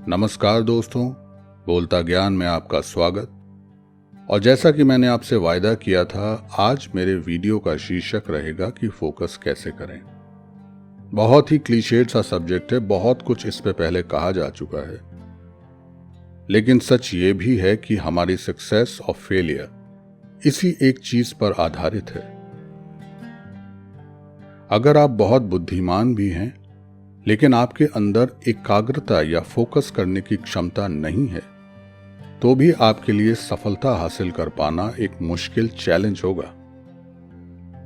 नमस्कार दोस्तों, बोलता ज्ञान में आपका स्वागत। और जैसा कि मैंने आपसे वायदा किया था, आज मेरे वीडियो का शीर्षक रहेगा कि फोकस कैसे करें। बहुत ही क्लीशेड सा सब्जेक्ट है, बहुत कुछ इस पे पहले कहा जा चुका है, लेकिन सच ये भी है कि हमारी सक्सेस और फेलियर इसी एक चीज पर आधारित है। अगर आप बहुत बुद्धिमान भी हैं लेकिन आपके अंदर एकाग्रता या फोकस करने की क्षमता नहीं है, तो भी आपके लिए सफलता हासिल कर पाना एक मुश्किल चैलेंज होगा।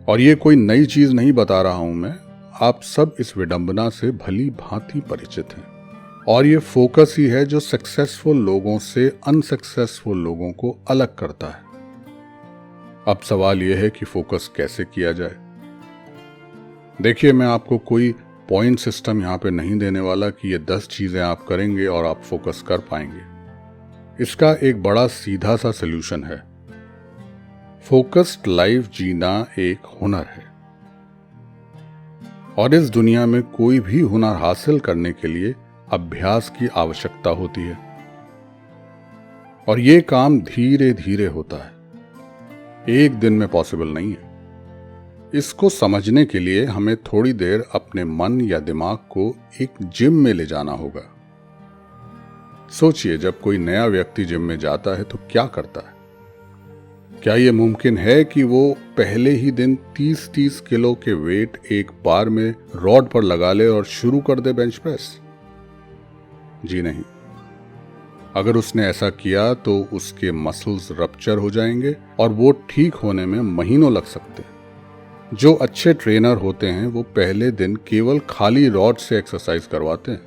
और ये कोई नई चीज नहीं बता रहा हूं मैं, आप सब इस विडंबना से भली भांति परिचित हैं। और ये फोकस ही है जो सक्सेसफुल लोगों से अनसक्सेसफुल लोगों को अलग करता है। अब सवाल यह है कि फोकस कैसे किया जाए। देखिए, मैं आपको कोई पॉइंट सिस्टम यहां पे नहीं देने वाला कि ये 10 चीजें आप करेंगे और आप फोकस कर पाएंगे। इसका एक बड़ा सीधा सा सलूशन है। फोकस्ड लाइफ जीना एक हुनर है, और इस दुनिया में कोई भी हुनर हासिल करने के लिए अभ्यास की आवश्यकता होती है, और ये काम धीरे धीरे होता है, एक दिन में पॉसिबल नहीं है। इसको समझने के लिए हमें थोड़ी देर अपने मन या दिमाग को एक जिम में ले जाना होगा। सोचिए, जब कोई नया व्यक्ति जिम में जाता है तो क्या करता है? क्या यह मुमकिन है कि वो पहले ही दिन 30-30 किलो के वेट एक बार में रॉड पर लगा ले और शुरू कर दे बेंच प्रेस? जी नहीं। अगर उसने ऐसा किया तो उसके मसल्स रप्चर हो जाएंगे और वो ठीक होने में महीनों लग सकते हैं। जो अच्छे ट्रेनर होते हैं वो पहले दिन केवल खाली रॉड से एक्सरसाइज करवाते हैं,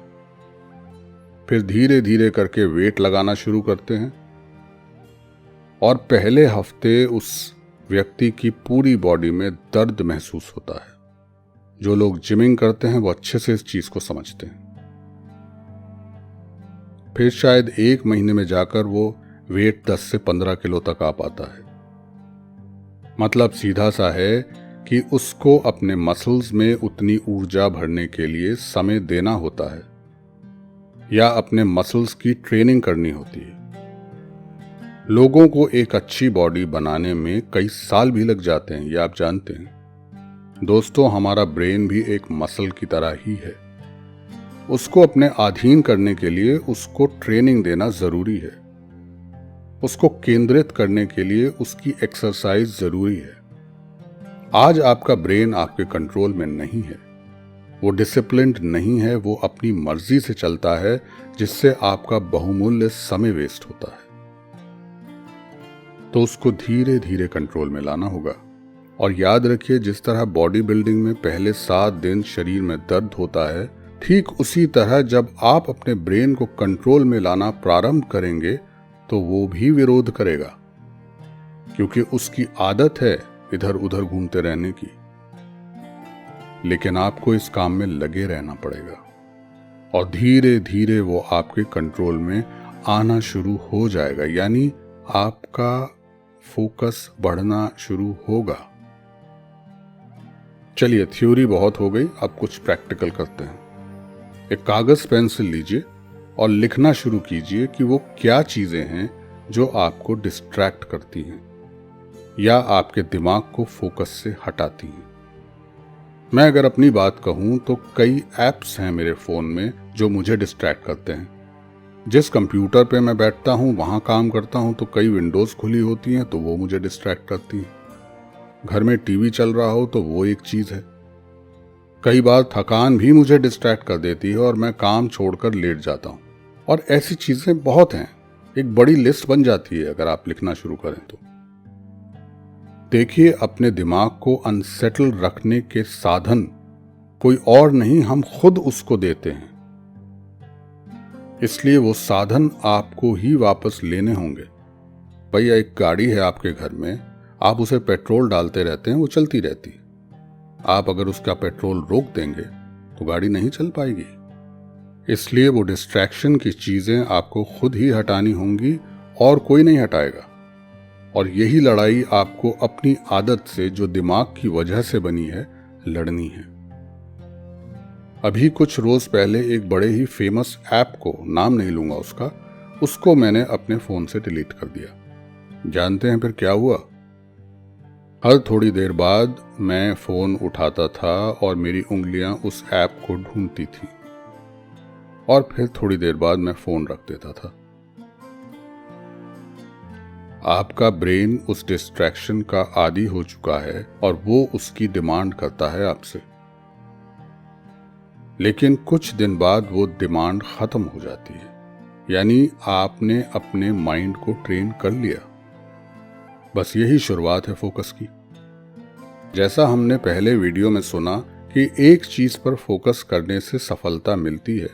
फिर धीरे धीरे करके वेट लगाना शुरू करते हैं, और पहले हफ्ते उस व्यक्ति की पूरी बॉडी में दर्द महसूस होता है। जो लोग जिमिंग करते हैं वो अच्छे से इस चीज को समझते हैं। फिर शायद 1 महीने में जाकर वो वेट 10 से 15 किलो तक आ पाता है। मतलब सीधा सा है कि उसको अपने मसल्स में उतनी ऊर्जा भरने के लिए समय देना होता है, या अपने मसल्स की ट्रेनिंग करनी होती है। लोगों को एक अच्छी बॉडी बनाने में कई साल भी लग जाते हैं, ये आप जानते हैं। दोस्तों, हमारा ब्रेन भी एक मसल की तरह ही है। उसको अपने अधीन करने के लिए उसको ट्रेनिंग देना जरूरी है। उसको केंद्रित करने के लिए उसकी एक्सरसाइज जरूरी है। आज आपका ब्रेन आपके कंट्रोल में नहीं है, वो डिसिप्लिन्ड नहीं है, वो अपनी मर्जी से चलता है, जिससे आपका बहुमूल्य समय वेस्ट होता है। तो उसको धीरे धीरे कंट्रोल में लाना होगा। और याद रखिए, जिस तरह बॉडी बिल्डिंग में पहले 7 दिन शरीर में दर्द होता है, ठीक उसी तरह जब आप अपने ब्रेन को कंट्रोल में लाना प्रारंभ करेंगे तो वो भी विरोध करेगा, क्योंकि उसकी आदत है इधर उधर घूमते रहने की। लेकिन आपको इस काम में लगे रहना पड़ेगा, और धीरे धीरे वो आपके कंट्रोल में आना शुरू हो जाएगा, यानी आपका फोकस बढ़ना शुरू होगा। चलिए, थ्योरी बहुत हो गई, अब कुछ प्रैक्टिकल करते हैं। एक कागज पेंसिल लीजिए और लिखना शुरू कीजिए कि वो क्या चीजें हैं जो आपको डिस्ट्रैक्ट करती हैं या आपके दिमाग को फोकस से हटाती हैं। मैं अगर अपनी बात कहूं तो कई ऐप्स हैं मेरे फोन में जो मुझे डिस्ट्रैक्ट करते हैं। जिस कंप्यूटर पे मैं बैठता हूं, वहां काम करता हूं, तो कई विंडोज खुली होती हैं तो वो मुझे डिस्ट्रैक्ट करती हैं। घर में टीवी चल रहा हो तो वो एक चीज है। कई बार थकान भी मुझे डिस्ट्रैक्ट कर देती है और मैं काम छोड़कर लेट जाता हूं। और ऐसी चीजें बहुत हैं, एक बड़ी लिस्ट बन जाती है अगर आप लिखना शुरू करें तो। देखिए, अपने दिमाग को अनसेटल रखने के साधन कोई और नहीं, हम खुद उसको देते हैं। इसलिए वो साधन आपको ही वापस लेने होंगे। भैया, एक गाड़ी है आपके घर में, आप उसे पेट्रोल डालते रहते हैं, वो चलती रहती है। आप अगर उसका पेट्रोल रोक देंगे तो गाड़ी नहीं चल पाएगी। इसलिए वो डिस्ट्रैक्शन की चीजें आपको खुद ही हटानी होंगी, और कोई नहीं हटाएगा। और यही लड़ाई आपको अपनी आदत से, जो दिमाग की वजह से बनी है, लड़नी है। अभी कुछ रोज पहले एक बड़े ही फेमस ऐप को, नाम नहीं लूंगा उसको मैंने अपने फोन से डिलीट कर दिया। जानते हैं फिर क्या हुआ? हर थोड़ी देर बाद मैं फोन उठाता था और मेरी उंगलियां उस ऐप को ढूंढती थी और फिर थोड़ी देर बाद मैं फोन रख देता था। आपका ब्रेन उस डिस्ट्रैक्शन का आदी हो चुका है और वो उसकी डिमांड करता है आपसे, लेकिन कुछ दिन बाद वो डिमांड खत्म हो जाती है। यानी आपने अपने माइंड को ट्रेन कर लिया। बस यही शुरुआत है फोकस की। जैसा हमने पहले वीडियो में सुना कि एक चीज पर फोकस करने से सफलता मिलती है,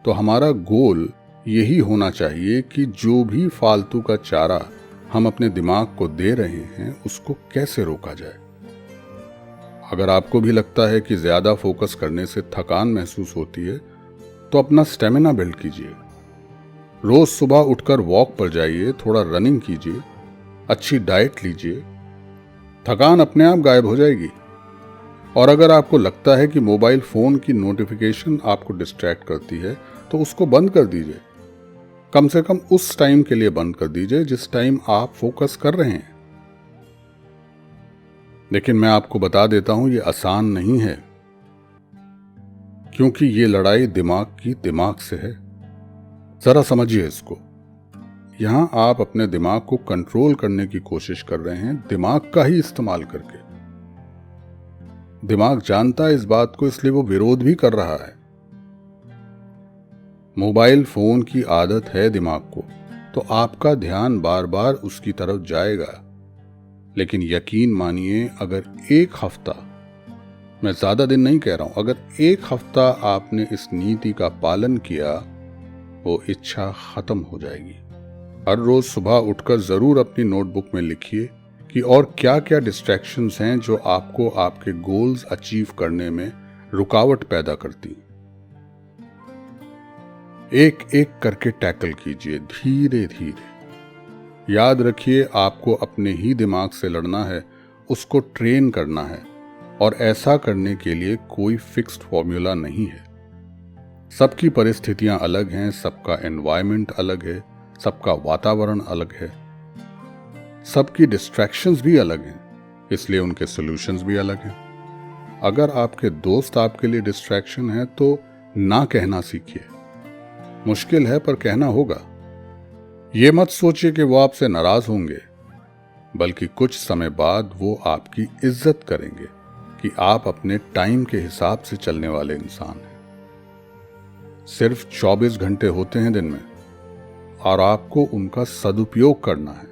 तो हमारा गोल यही होना चाहिए कि जो भी फालतू का चारा हम अपने दिमाग को दे रहे हैं उसको कैसे रोका जाए। अगर आपको भी लगता है कि ज्यादा फोकस करने से थकान महसूस होती है, तो अपना स्टेमिना बिल्ड कीजिए। रोज सुबह उठकर वॉक पर जाइए, थोड़ा रनिंग कीजिए, अच्छी डाइट लीजिए, थकान अपने आप गायब हो जाएगी। और अगर आपको लगता है कि मोबाइल फोन की नोटिफिकेशन आपको डिस्ट्रैक्ट करती है, तो उसको बंद कर दीजिए। कम से कम उस टाइम के लिए बंद कर दीजिए जिस टाइम आप फोकस कर रहे हैं। लेकिन मैं आपको बता देता हूं, ये आसान नहीं है, क्योंकि ये लड़ाई दिमाग से है। जरा समझिए इसको। यहां आप अपने दिमाग को कंट्रोल करने की कोशिश कर रहे हैं, दिमाग का ही इस्तेमाल करके। दिमाग जानता है इस बात को, इसलिए वो विरोध भी कर रहा है। मोबाइल फोन की आदत है दिमाग को, तो आपका ध्यान बार बार उसकी तरफ जाएगा। लेकिन यकीन मानिए, अगर एक हफ्ता, मैं ज्यादा दिन नहीं कह रहा हूं, अगर एक हफ्ता आपने इस नीति का पालन किया, वो इच्छा खत्म हो जाएगी। हर रोज सुबह उठकर जरूर अपनी नोटबुक में लिखिए कि और क्या क्या डिस्ट्रैक्शंस हैं जो आपको आपके गोल्स अचीव करने में रुकावट पैदा करती। एक एक करके टैकल कीजिए, धीरे धीरे। याद रखिए, आपको अपने ही दिमाग से लड़ना है, उसको ट्रेन करना है, और ऐसा करने के लिए कोई फिक्स्ड फॉर्मूला नहीं है। सबकी परिस्थितियां अलग हैं, सबका एनवायरनमेंट अलग है, सबका वातावरण अलग है, सबकी डिस्ट्रैक्शंस भी अलग हैं, इसलिए उनके सॉल्यूशंस भी अलग हैं। अगर आपके दोस्त आपके लिए डिस्ट्रैक्शन है, तो ना कहना सीखिए। मुश्किल है पर कहना होगा। ये मत सोचिए कि वो आपसे नाराज होंगे, बल्कि कुछ समय बाद वो आपकी इज्जत करेंगे कि आप अपने टाइम के हिसाब से चलने वाले इंसान हैं। सिर्फ 24 घंटे होते हैं दिन में, और आपको उनका सदुपयोग करना है।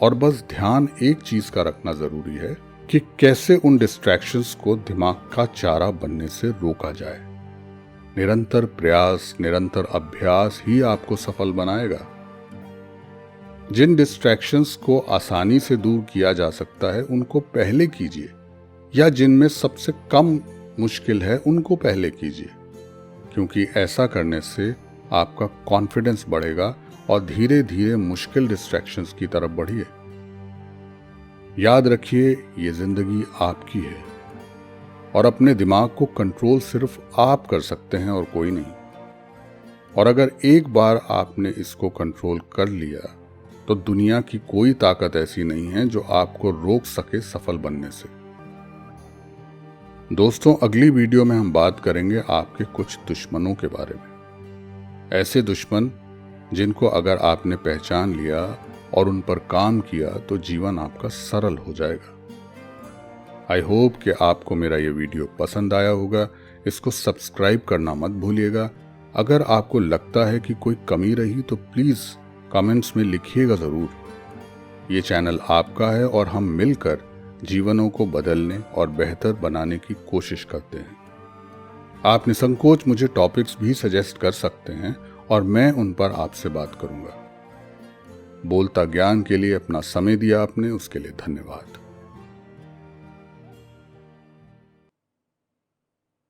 और बस ध्यान एक चीज का रखना जरूरी है कि कैसे उन डिस्ट्रैक्शंस को दिमाग का चारा बनने से रोका जाए। निरंतर प्रयास, निरंतर अभ्यास ही आपको सफल बनाएगा। जिन डिस्ट्रैक्शंस को आसानी से दूर किया जा सकता है, उनको पहले कीजिए, या जिनमें सबसे कम मुश्किल है उनको पहले कीजिए, क्योंकि ऐसा करने से आपका कॉन्फिडेंस बढ़ेगा और धीरे धीरे मुश्किल डिस्ट्रैक्शंस की तरफ बढ़िए। याद रखिए, ये जिंदगी आपकी है और अपने दिमाग को कंट्रोल सिर्फ आप कर सकते हैं और कोई नहीं। और अगर एक बार आपने इसको कंट्रोल कर लिया, तो दुनिया की कोई ताकत ऐसी नहीं है जो आपको रोक सके सफल बनने से। दोस्तों, अगली वीडियो में हम बात करेंगे आपके कुछ दुश्मनों के बारे में। ऐसे दुश्मन जिनको अगर आपने पहचान लिया और उन पर काम किया, तो जीवन आपका सरल हो जाएगा। आई होप कि आपको मेरा ये वीडियो पसंद आया होगा। इसको सब्सक्राइब करना मत भूलिएगा। अगर आपको लगता है कि कोई कमी रही, तो प्लीज़ कमेंट्स में लिखिएगा ज़रूर। ये चैनल आपका है और हम मिलकर जीवनों को बदलने और बेहतर बनाने की कोशिश करते हैं। आप निसंकोच मुझे टॉपिक्स भी सजेस्ट कर सकते हैं और मैं उन पर आपसे बात करूंगा। बोलता ज्ञान के लिए अपना समय दिया आपने, उसके लिए धन्यवाद।